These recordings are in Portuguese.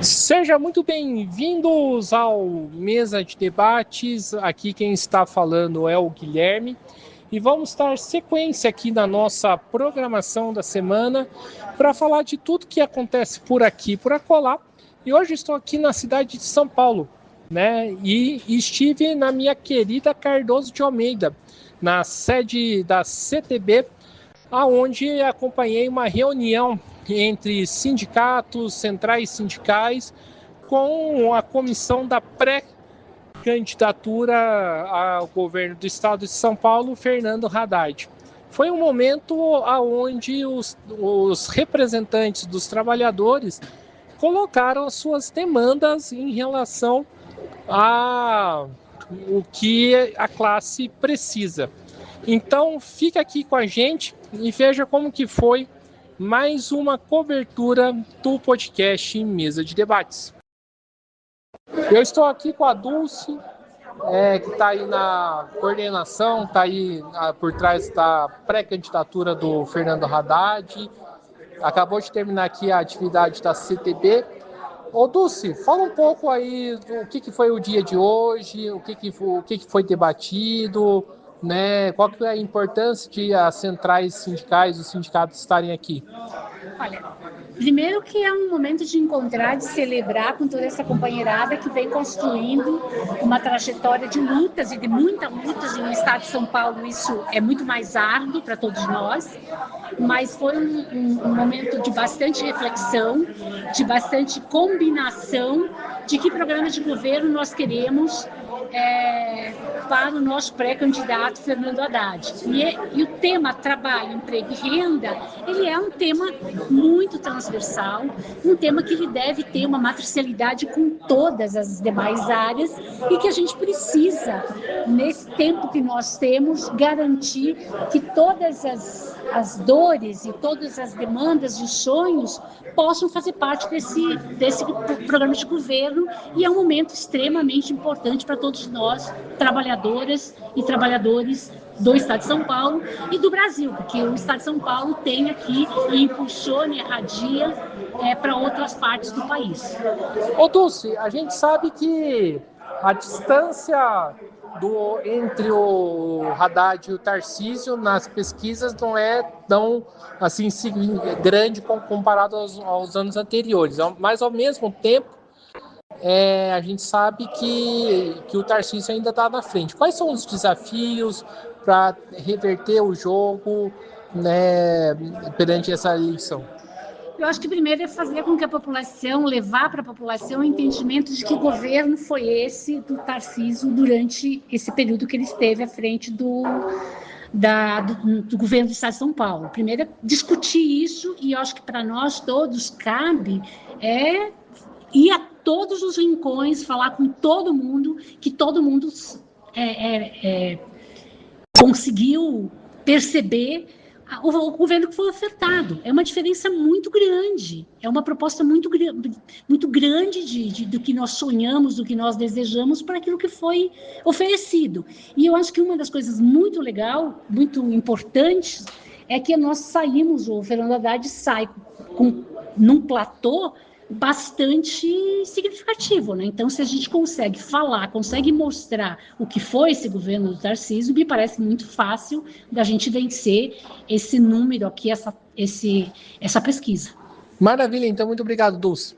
Seja muito bem-vindos ao Mesa de Debates. Aqui quem está falando é o Guilherme. E vamos dar sequência aqui na nossa programação da semana para falar de tudo que acontece por aqui e por acolá. E hoje estou aqui na cidade de São Paulo, né? E estive na minha querida Cardoso de Almeida, na sede da CTB, aonde acompanhei uma reunião entre sindicatos, centrais sindicais, com a comissão da pré-candidatura ao governo do estado de São Paulo, Fernando Haddad. Foi um momento onde os representantes dos trabalhadores colocaram as suas demandas em relação a o que a classe precisa. Então fica aqui com a gente e veja como que foi mais uma cobertura do podcast Mesa de Debates. Eu estou aqui com a Dulce, que está aí na coordenação, está aí por trás da pré-candidatura do Fernando Haddad. Acabou de terminar aqui a atividade da CTB. Ô Dulce, fala um pouco aí do que foi o dia de hoje, o que foi debatido, né? Qual que é a importância de as centrais sindicais, os sindicatos estarem aqui? Olha, primeiro que é um momento de encontrar, de celebrar com toda essa companheirada que vem construindo uma trajetória de lutas e de muitas lutas, e no estado de São Paulo isso é muito mais árduo para todos nós, mas foi um momento de bastante reflexão, de bastante combinação de que programa de governo nós queremos para o nosso pré-candidato Fernando Haddad. E o tema trabalho, emprego e renda, ele é um tema muito transversal, um tema que ele deve ter uma matricialidade com todas as demais áreas e que a gente precisa, nesse tempo que nós temos, garantir que todas as dores e todas as demandas e os sonhos possam fazer parte desse programa de governo, e é um momento extremamente importante para todos nós, trabalhadoras e trabalhadores do Estado de São Paulo e do Brasil, porque o Estado de São Paulo tem aqui e impulsiona e irradia para outras partes do país. Ô Dulce, a gente sabe que a distância entre o Haddad e o Tarcísio nas pesquisas não é tão assim grande comparado aos anos anteriores, mas ao mesmo tempo a gente sabe que o Tarcísio ainda está na frente. Quais são os desafios para reverter o jogo, né, perante essa eleição? Eu acho que primeiro é fazer com que a população, levar para a população o entendimento de que governo foi esse do Tarcísio durante esse período que ele esteve à frente do governo do Estado de São Paulo. Primeiro é discutir isso, e eu acho que para nós todos cabe ir a todos os rincões, falar com todo mundo, que todo mundo conseguiu perceber o governo que foi ofertado. É uma diferença muito grande, é uma proposta muito grande do que nós sonhamos, do que nós desejamos para aquilo que foi oferecido. E eu acho que uma das coisas muito legal, muito importantes, é que nós saímos, o Fernando Haddad sai num platô bastante significativo, né? Então, se a gente consegue falar, consegue mostrar o que foi esse governo do Tarcísio, me parece muito fácil da gente vencer esse número aqui, essa pesquisa. Maravilha, então, muito obrigado, Dulce.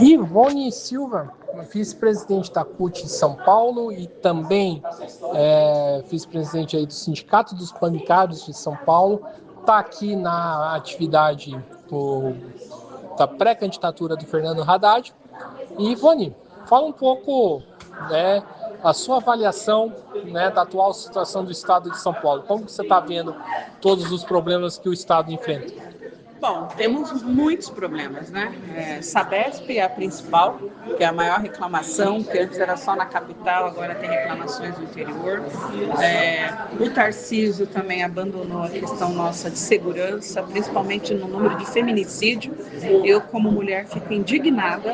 Ivone Silva, vice-presidente da CUT de São Paulo e também vice-presidente aí do Sindicato dos Bancários de São Paulo, está aqui na atividade da pré-candidatura do Fernando Haddad. E Ivone, fala um pouco, né, a sua avaliação, né, da atual situação do estado de São Paulo. Como você está vendo todos os problemas que o estado enfrenta? Bom, temos muitos problemas, né? Sabesp é a principal, que é a maior reclamação, que antes era só na capital, agora tem reclamações no interior. O Tarcísio também abandonou a questão nossa de segurança, principalmente no número de feminicídio. Eu, como mulher, fico indignada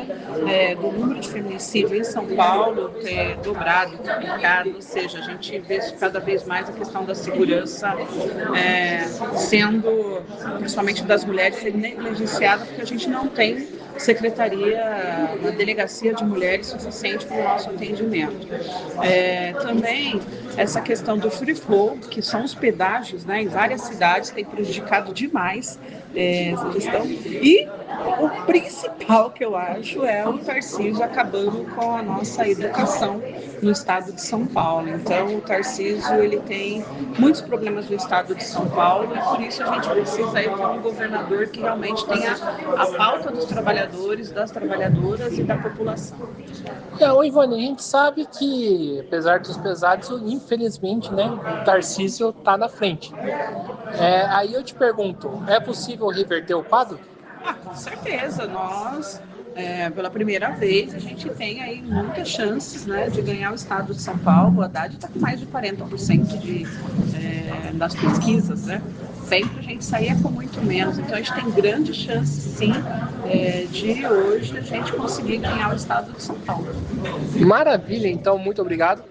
do número de feminicídio em São Paulo ter dobrado, triplicado, ou seja, a gente vê cada vez mais a questão da segurança sendo, principalmente das mulheres, ser negligenciada, porque a gente não tem secretaria, uma delegacia de mulheres suficiente para o nosso atendimento. Também essa questão do free flow, que são os pedágios, né, em várias cidades, tem prejudicado demais essa questão. E o principal que eu acho é o Tarcísio acabando com a nossa educação no estado de São Paulo. Então, o Tarcísio ele tem muitos problemas no estado de São Paulo e por isso a gente precisa aí ter um governador que realmente tenha a pauta dos trabalhadores, das trabalhadoras e da população. Ô Ivone, a gente sabe que, apesar dos pesares, infelizmente, né, o Tarcísio está na frente. Aí eu te pergunto, é possível reverter o quadro? Com certeza, nós, pela primeira vez, a gente tem aí muitas chances, né, de ganhar o estado de São Paulo. O Haddad está com mais de 40% das pesquisas, né? Sempre a gente saía com muito menos, então a gente tem grande chance, sim, de hoje a gente conseguir ganhar o estado de São Paulo. Maravilha, então, muito obrigado.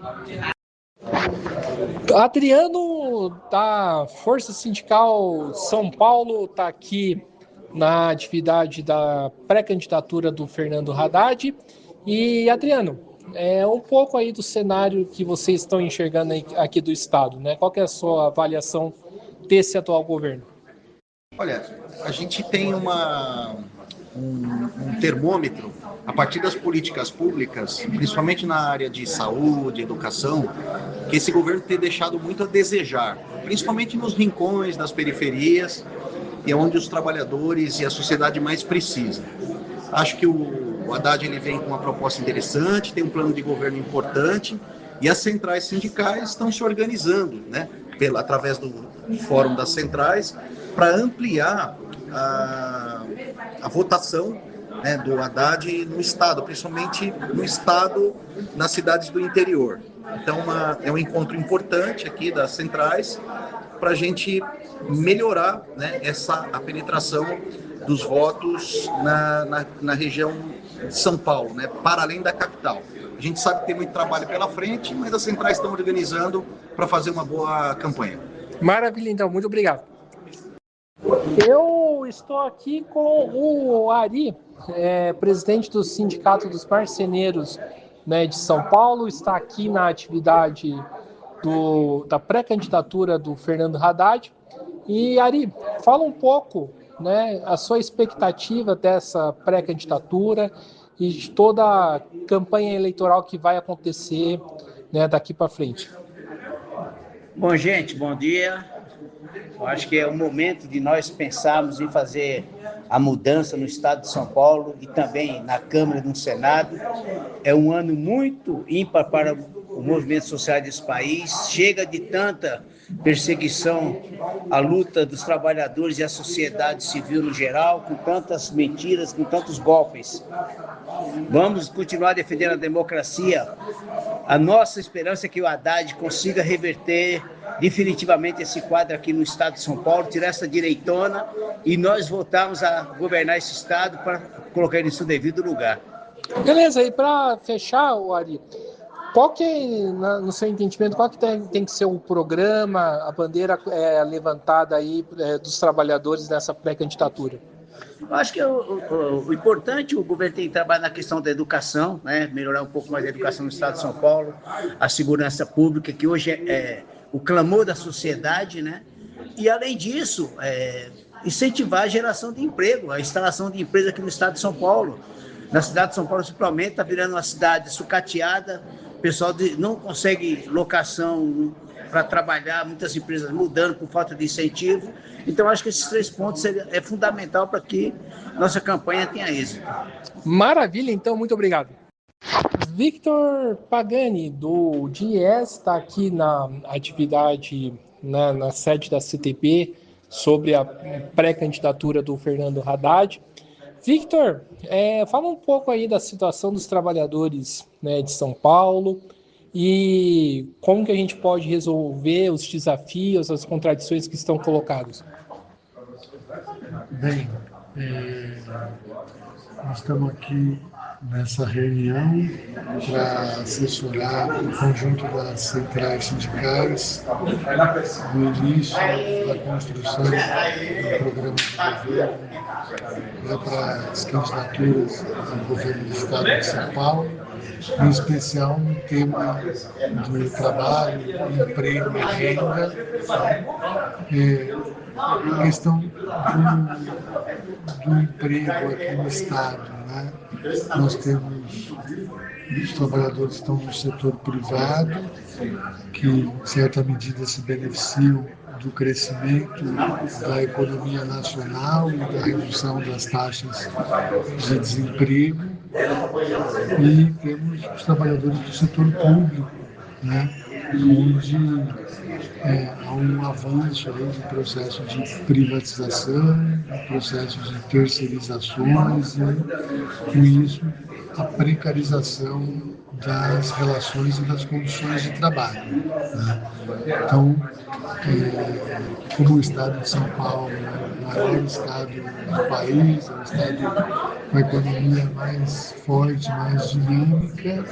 Adriano, da Força Sindical São Paulo, está aqui na atividade da pré-candidatura do Fernando Haddad. E, Adriano, um pouco aí do cenário que vocês estão enxergando aqui do Estado, né? Qual que é a sua avaliação desse atual governo? Olha, a gente tem um termômetro a partir das políticas públicas, principalmente na área de saúde, educação, que esse governo tem deixado muito a desejar, principalmente nos rincões, nas periferias, e é onde os trabalhadores e a sociedade mais precisam. Acho que o Haddad ele vem com uma proposta interessante, tem um plano de governo importante, e as centrais sindicais estão se organizando, né, através do Fórum das Centrais, para ampliar a votação, né, do Haddad no Estado, principalmente no Estado, nas cidades do interior. Então, é um encontro importante aqui das centrais para a gente melhorar, né, a penetração dos votos na região de São Paulo, né, para além da capital. A gente sabe que tem muito trabalho pela frente, mas as centrais estão organizando para fazer uma boa campanha. Maravilha, então. Muito obrigado. Eu estou aqui com o Ari, presidente do Sindicato dos Marceneiros, né, de São Paulo, está aqui na atividade da pré-candidatura do Fernando Haddad. E, Ari, fala um pouco, né, a sua expectativa dessa pré-candidatura e de toda a campanha eleitoral que vai acontecer, né, daqui para frente. Bom, gente, bom dia. Eu acho que é o momento de nós pensarmos em fazer a mudança no estado de São Paulo e também na Câmara e no Senado. É um ano muito ímpar para o movimento social desse país. Chega de tanta perseguição à luta dos trabalhadores e à sociedade civil no geral, com tantas mentiras, com tantos golpes. Vamos continuar defendendo a democracia. A nossa esperança é que o Haddad consiga reverter definitivamente esse quadro aqui no estado de São Paulo, tirar essa direitona e nós voltarmos a governar esse estado para colocar ele no seu devido lugar. Beleza, e para fechar, Ari, qual que, no seu entendimento, qual que tem que ser o programa, a bandeira levantada aí dos trabalhadores nessa pré-candidatura? Eu acho que o importante, o governo tem que trabalhar na questão da educação, né? Melhorar um pouco mais a educação no estado de São Paulo, a segurança pública, que hoje é o clamor da sociedade, né? E, além disso, incentivar a geração de emprego, a instalação de empresas aqui no estado de São Paulo. Na cidade de São Paulo, principalmente, está virando uma cidade sucateada, o pessoal não consegue locação para trabalhar, muitas empresas mudando por falta de incentivo. Então, acho que esses 3 pontos é fundamental para que nossa campanha tenha êxito. Maravilha, então, muito obrigado. Victor Pagani, do DIES, está aqui na atividade, na sede da CTB, sobre a pré-candidatura do Fernando Haddad. Victor, fala um pouco aí da situação dos trabalhadores, né, de São Paulo e como que a gente pode resolver os desafios, as contradições que estão colocadas. Bem, nós estamos aqui nessa reunião para assessorar o conjunto das centrais sindicais no início da construção do programa de governo para as candidaturas ao governo do Estado de São Paulo, em especial no tema do trabalho, emprego e renda, a questão do emprego aqui no Estado, né? Nós temos os trabalhadores que estão no setor privado, que em certa medida se beneficiam do crescimento da economia nacional e da redução das taxas de desemprego, e temos os trabalhadores do setor público, né? Onde há um avanço aí do processo de privatização, do processo de terceirizações e, com isso, a precarização das relações e das condições de trabalho, né? Então, como o Estado de São Paulo é o maior estado do país, é um estado com a economia mais forte, mais dinâmica,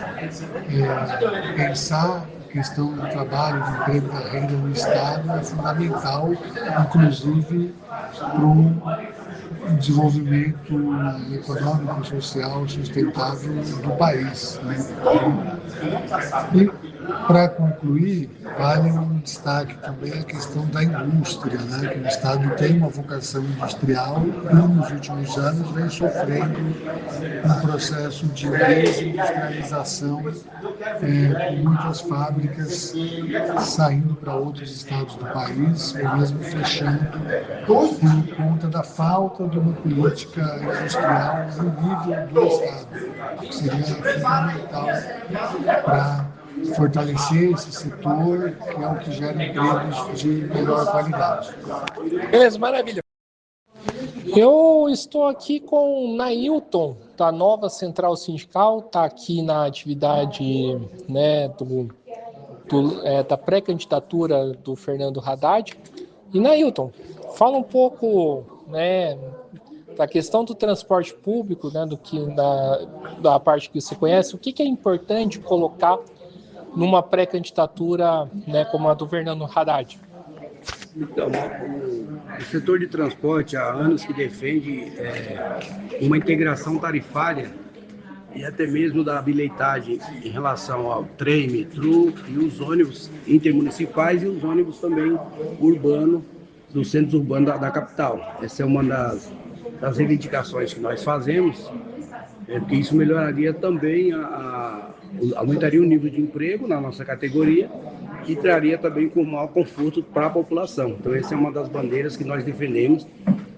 pensar a questão do trabalho, do emprego, da renda no Estado é fundamental, inclusive para um desenvolvimento econômico, social, sustentável do país, né? E, para concluir, vale um destaque também a questão da indústria, né? Que o Estado tem uma vocação industrial e nos últimos anos vem sofrendo um processo de desindustrialização, com muitas fábricas saindo para outros estados do país ou mesmo fechando por conta da falta de uma política industrial no nível do Estado, que seria fundamental para fortalecer esse setor, que é o que gera empregos de melhor qualidade. Beleza, maravilha. Eu estou aqui com o Nailton, da Nova Central Sindical, está aqui na atividade, né, da pré-candidatura do Fernando Haddad. E, Nailton, fala um pouco, né, da questão do transporte público, né, da parte que você conhece, o que é importante colocar numa pré-candidatura, né, como a do Fernando Haddad? Então, o setor de transporte há anos que defende uma integração tarifária e até mesmo da bilhetagem em relação ao trem, metrô e os ônibus intermunicipais e os ônibus também urbanos dos centros urbanos da capital. Essa é uma das reivindicações que nós fazemos, porque isso melhoraria também, aumentaria o nível de emprego na nossa categoria e traria também com maior conforto para a população. Então essa é uma das bandeiras que nós defendemos.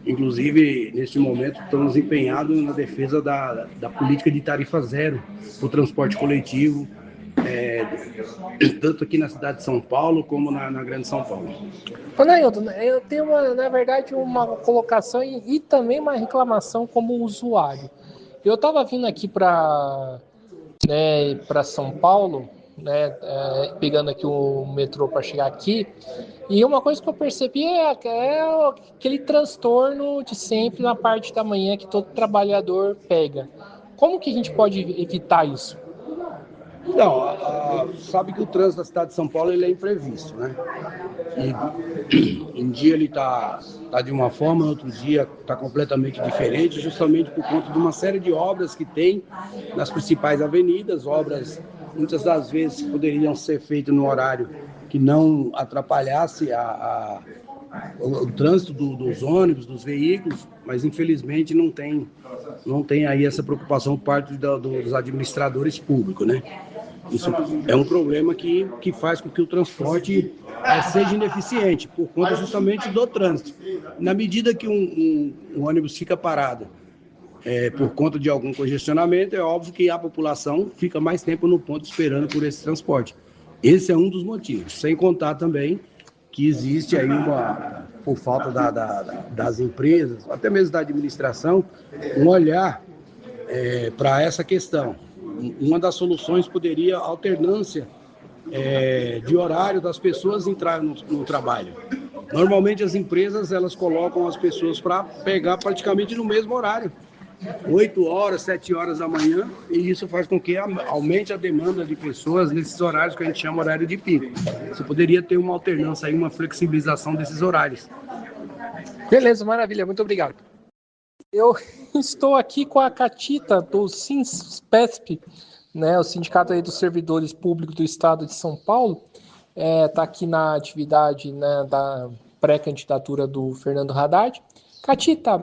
Inclusive, neste momento, estamos empenhados na defesa da política de tarifa zero para o transporte coletivo, tanto aqui na cidade de São Paulo como na Grande São Paulo. Ô, Nailton, eu tenho, na verdade, uma colocação e também uma reclamação como usuário. Eu estava vindo aqui para São Paulo, né, pegando aqui o metrô para chegar aqui, e uma coisa que eu percebi é aquele transtorno de sempre na parte da manhã que todo trabalhador pega. Como que a gente pode evitar isso? Não, sabe que o trânsito da cidade de São Paulo ele é imprevisto, né? E um dia ele tá de uma forma, no outro dia está completamente diferente, justamente por conta de uma série de obras que tem nas principais avenidas, obras muitas das vezes poderiam ser feitas no horário que não atrapalhasse o trânsito dos ônibus, dos veículos, mas infelizmente não tem aí essa preocupação por parte dos administradores públicos, né? Isso é um problema que faz com que o transporte seja ineficiente, por conta justamente do trânsito. Na medida que um ônibus fica parado por conta de algum congestionamento, é óbvio que a população fica mais tempo no ponto esperando por esse transporte. Esse é um dos motivos, sem contar também que existe aí por falta das empresas, até mesmo da administração, um olhar para essa questão. Uma das soluções poderia a alternância de horário das pessoas entrarem no trabalho. Normalmente as empresas elas colocam as pessoas para pegar praticamente no mesmo horário. 8 horas, 7 horas da manhã, e isso faz com que aumente a demanda de pessoas nesses horários que a gente chama horário de pico. Você poderia ter uma alternância aí, uma flexibilização desses horários. Beleza, maravilha, muito obrigado. Eu estou aqui com a Catita do SINSPESP, né, o Sindicato aí dos Servidores Públicos do Estado de São Paulo, está aqui na atividade, né, da pré-candidatura do Fernando Haddad. Catita,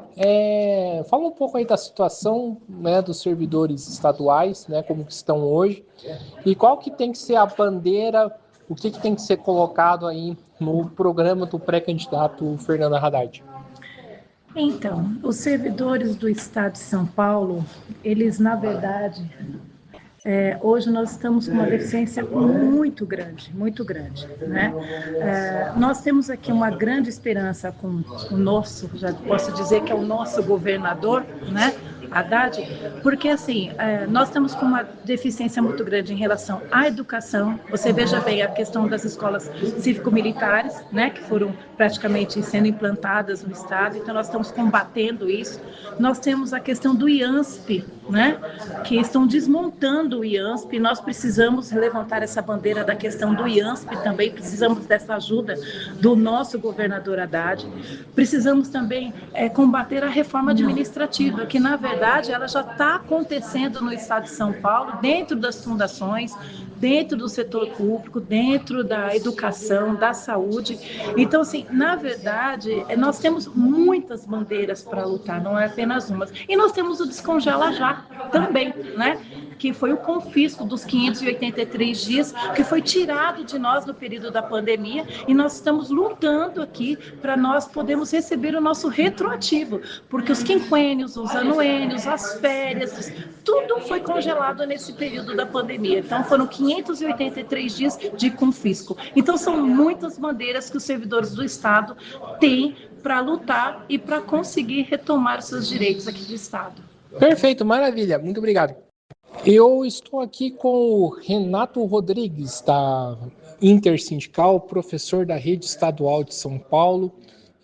fala um pouco aí da situação, né, dos servidores estaduais, né, como que estão hoje, e qual que tem que ser a bandeira, o que tem que ser colocado aí no programa do pré-candidato Fernando Haddad. Então, os servidores do Estado de São Paulo, eles, na verdade, hoje nós estamos com uma deficiência muito grande, né? Nós temos aqui uma grande esperança com o nosso, já posso dizer que é o nosso governador, né? Haddad, porque assim, nós estamos com uma deficiência muito grande em relação à educação. Você veja bem a questão das escolas cívico-militares, né, que foram praticamente sendo implantadas no estado, então nós estamos combatendo isso. Nós temos a questão do IANSP, né, que estão desmontando o IANSP, nós precisamos levantar essa bandeira da questão do IANSP também, precisamos dessa ajuda do nosso governador Haddad. Precisamos também combater a reforma administrativa, que na verdade ela já está acontecendo no estado de São Paulo, dentro das fundações, dentro do setor público, dentro da educação, da saúde. Então, assim, na verdade, nós temos muitas bandeiras para lutar, não é apenas uma. E nós temos o Descongela Já também, né? Que foi o confisco dos 583 dias, que foi tirado de nós no período da pandemia, e nós estamos lutando aqui para nós podermos receber o nosso retroativo, porque os quinquênios, os anuênios, as férias, tudo foi congelado nesse período da pandemia. Então foram 583 dias de confisco. Então são muitas bandeiras que os servidores do Estado têm para lutar e para conseguir retomar seus direitos aqui do Estado. Perfeito, maravilha, muito obrigado. Eu estou aqui com o Renato Rodrigues, da Intersindical, professor da Rede Estadual de São Paulo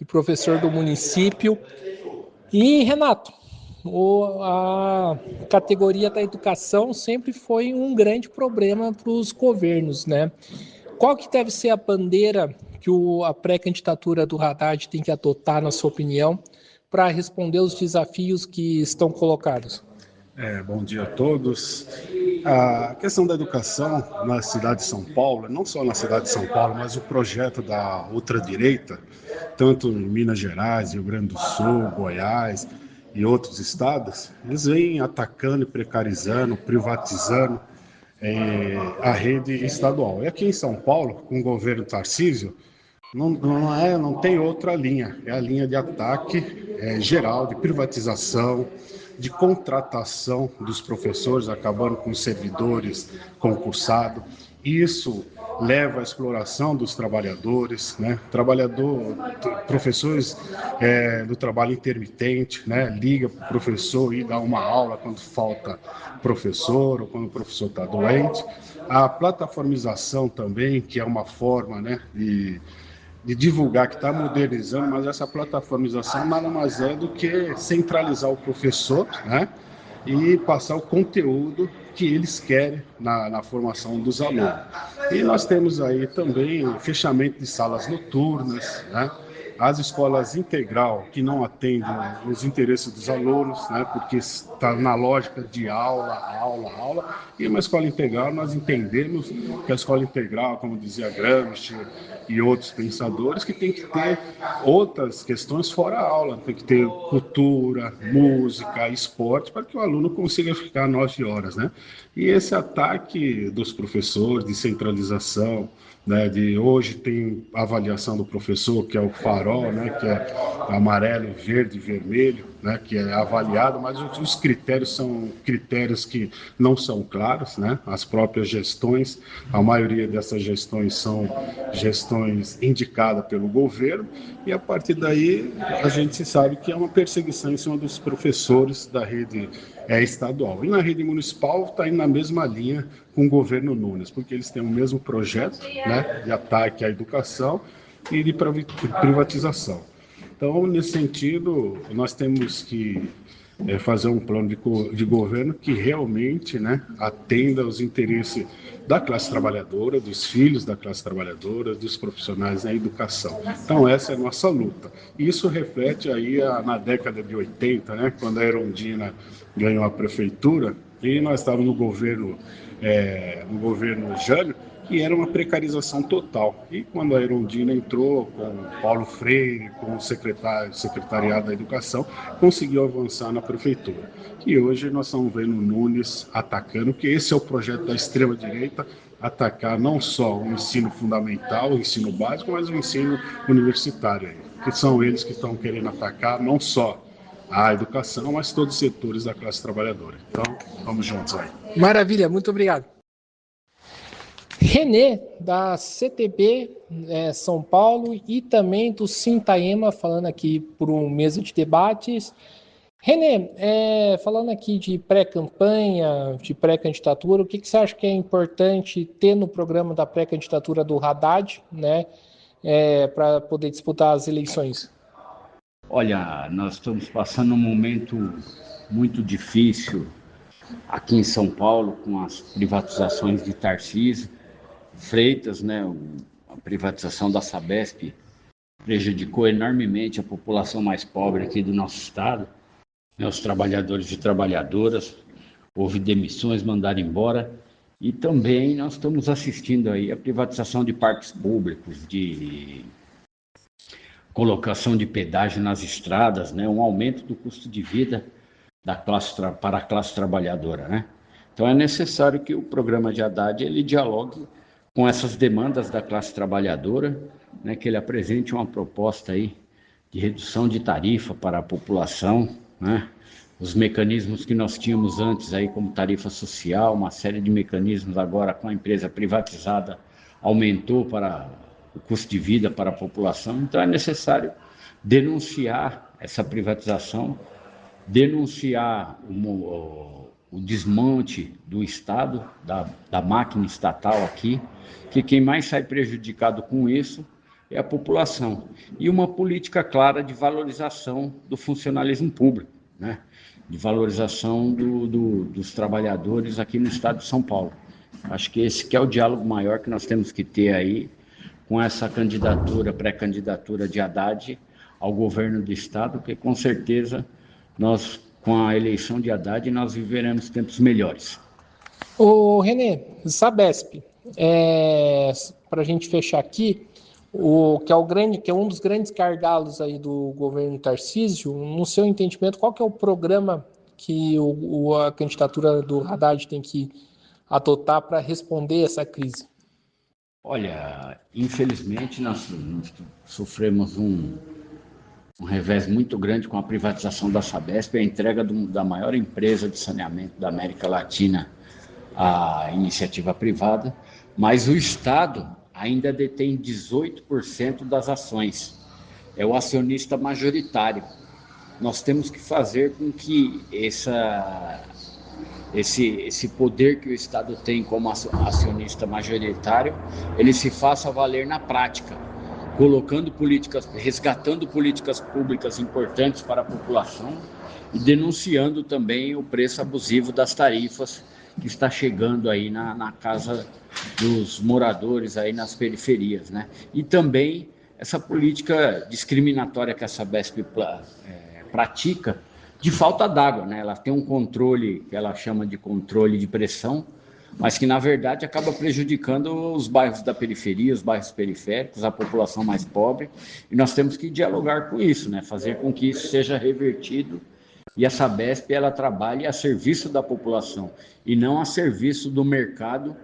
e professor do município. E, Renato, a categoria da educação sempre foi um grande problema para os governos, né? Qual que deve ser a bandeira que a pré-candidatura do Haddad tem que adotar, na sua opinião, para responder os desafios que estão colocados? Bom dia a todos. A questão da educação na cidade de São Paulo, não só na cidade de São Paulo, mas o projeto da ultradireita, tanto em Minas Gerais, Rio Grande do Sul, Goiás e outros estados, eles vêm atacando e precarizando, privatizando a rede estadual. E aqui em São Paulo, com o governo Tarcísio, não tem outra linha, é a linha de ataque geral, de privatização, de contratação dos professores, acabando com os servidores concursados. Isso leva à exploração dos trabalhadores, né? Professores do trabalho intermitente, né? Liga para o professor e dá uma aula quando falta professor ou quando o professor está doente. A plataformização também, que é uma forma, né, de divulgar, que está modernizando, mas essa plataformização nada mais é do que centralizar o professor, né, e passar o conteúdo que eles querem na formação dos alunos. E nós temos aí também o fechamento de salas noturnas, né, as escolas integral que não atendem os interesses dos alunos, né, porque está na lógica de aula, e uma escola integral nós entendemos que a escola integral, como dizia Gramsci e outros pensadores, que tem que ter outras questões fora a aula, tem que ter cultura, música, esporte, para que o aluno consiga ficar 9 horas, né? E esse ataque dos professores, de centralização, né, de hoje tem a avaliação do professor, que é o farol, né, que é amarelo, verde e vermelho, né, que é avaliado, mas os critérios são critérios que não são claros, né, as próprias gestões, a maioria dessas gestões são gestões indicadas pelo governo, e a partir daí a gente sabe que é uma perseguição em cima dos professores da rede estadual. E na rede municipal está indo na mesma linha com o governo Nunes, porque eles têm o mesmo projeto, né, de ataque à educação e de privatização. Então, nesse sentido, nós temos que fazer um plano de governo que realmente, né, atenda aos interesses da classe trabalhadora, dos filhos da classe trabalhadora, dos profissionais na educação. Então essa é a nossa luta. Isso reflete aí na década de 80, né, quando a Erundina ganhou a prefeitura e nós estávamos no governo Jânio, que era uma precarização total. E quando a Erundina entrou com o Paulo Freire, com o secretariado da Educação, conseguiu avançar na prefeitura. E hoje nós estamos vendo o Nunes atacando, que esse é o projeto da extrema-direita, atacar não só o ensino fundamental, o ensino básico, mas o ensino universitário, que são eles que estão querendo atacar não só a educação, mas todos os setores da classe trabalhadora. Então, vamos juntos aí. Maravilha, muito obrigado. Renê, da CTB São Paulo e também do Sintaema, falando aqui por uma mesa de debates. Renê, falando aqui de pré-campanha, de pré-candidatura, o que você acha que é importante ter no programa da pré-candidatura do Haddad, né, para poder disputar as eleições? Olha, nós estamos passando um momento muito difícil aqui em São Paulo com as privatizações de Tarcísio, Freitas, né? A privatização da Sabesp prejudicou enormemente a população mais pobre aqui do nosso estado, né? Os trabalhadores e trabalhadoras, houve demissões, mandaram embora, e também nós estamos assistindo aí a privatização de parques públicos, de colocação de pedágio nas estradas, né? Um aumento do custo de vida para a classe trabalhadora, né? Então é necessário que o programa de Haddad ele dialogue com essas demandas da classe trabalhadora, né, que ele apresente uma proposta aí de redução de tarifa para a população, né, os mecanismos que nós tínhamos antes aí como tarifa social, uma série de mecanismos agora com a empresa privatizada aumentou para o custo de vida para a população, então é necessário denunciar essa privatização, denunciar o desmonte do Estado, da máquina estatal aqui, que quem mais sai prejudicado com isso é a população. E uma política clara de valorização do funcionalismo público, né? De valorização dos trabalhadores aqui no estado de São Paulo. Acho que esse que é o diálogo maior que nós temos que ter aí com essa candidatura, pré-candidatura de Haddad ao governo do estado, porque com certeza nós, com a eleição de Haddad, nós viveremos tempos melhores. Ô, Renê, Sabesp, para a gente fechar aqui, que é um dos grandes gargalos aí do governo Tarcísio, no seu entendimento, qual que é o programa que a candidatura do Haddad tem que adotar para responder essa crise? Olha, infelizmente nós sofremos um revés muito grande com a privatização da Sabesp, a entrega da maior empresa de saneamento da América Latina à iniciativa privada, mas o Estado ainda detém 18% das ações, é o acionista majoritário. Nós temos que fazer com que esse poder que o Estado tem como acionista majoritário, ele se faça valer na prática, resgatando políticas públicas importantes para a população e denunciando também o preço abusivo das tarifas que está chegando aí na casa dos moradores aí nas periferias, né? E também essa política discriminatória que a Sabesp pratica de falta d'água, né? Ela tem um controle que ela chama de controle de pressão, mas que na verdade acaba prejudicando os bairros da periferia, os bairros periféricos, a população mais pobre, e nós temos que dialogar com isso, né? Fazer com que isso seja revertido e a Sabesp ela trabalhe a serviço da população e não a serviço do mercado,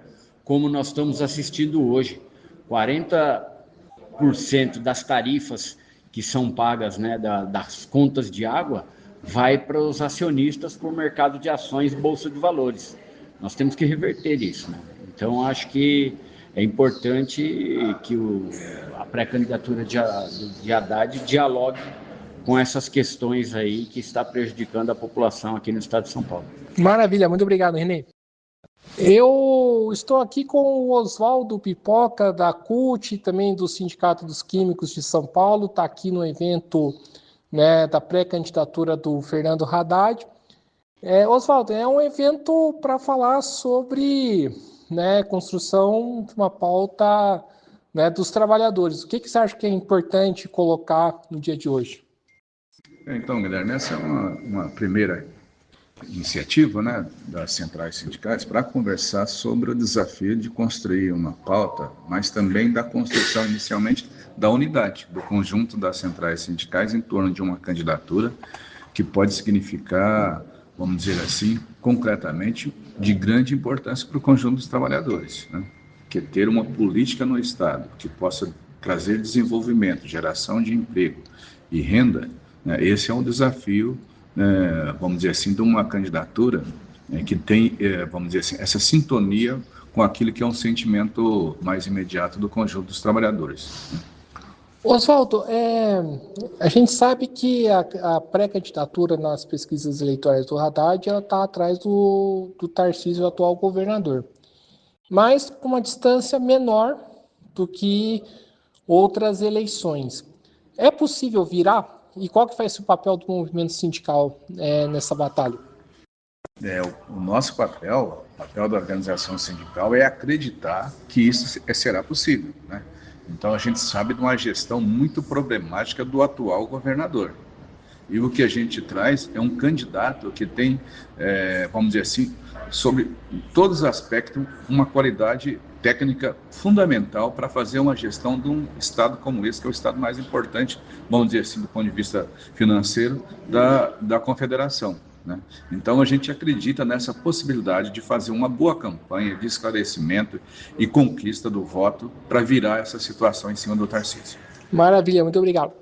como nós estamos assistindo hoje. 40% das tarifas que são pagas, né, das contas de água vai para os acionistas por mercado de ações, bolsa de valores. Nós temos que reverter isso, né? Então, acho que é importante que a pré-candidatura de Haddad dialogue com essas questões aí que está prejudicando a população aqui no estado de São Paulo. Maravilha, muito obrigado, Renê. Eu estou aqui com o Oswaldo Pipoca, da CUT, também do Sindicato dos Químicos de São Paulo, está aqui no evento né, da pré-candidatura do Fernando Haddad. Oswaldo, é um evento para falar sobre, né, construção de uma pauta, né, dos trabalhadores. O que você acha que é importante colocar no dia de hoje? Então, Guilherme, essa é uma primeira iniciativa, né, das centrais sindicais para conversar sobre o desafio de construir uma pauta, mas também da construção inicialmente da unidade, do conjunto das centrais sindicais em torno de uma candidatura que pode significar, vamos dizer assim, concretamente, de grande importância para o conjunto dos trabalhadores, né? Que é ter uma política no Estado que possa trazer desenvolvimento, geração de emprego e renda, né? Esse é um desafio, vamos dizer assim, de uma candidatura que tem, vamos dizer assim, essa sintonia com aquilo que é um sentimento mais imediato do conjunto dos trabalhadores. Oswaldo, a gente sabe que a pré-candidatura nas pesquisas eleitorais do Haddad está atrás do Tarcísio, atual governador, mas com uma distância menor do que outras eleições. É possível virar? E qual que vai ser o papel do movimento sindical nessa batalha? O nosso papel, o papel da organização sindical é acreditar que isso será possível, né? Então, a gente sabe de uma gestão muito problemática do atual governador. E o que a gente traz é um candidato que tem, vamos dizer assim, sobre todos os aspectos, uma qualidade técnica fundamental para fazer uma gestão de um estado como esse, que é o estado mais importante, vamos dizer assim, do ponto de vista financeiro, da confederação, né? Então, a gente acredita nessa possibilidade de fazer uma boa campanha de esclarecimento e conquista do voto para virar essa situação em cima do Tarcísio. Maravilha, muito obrigado.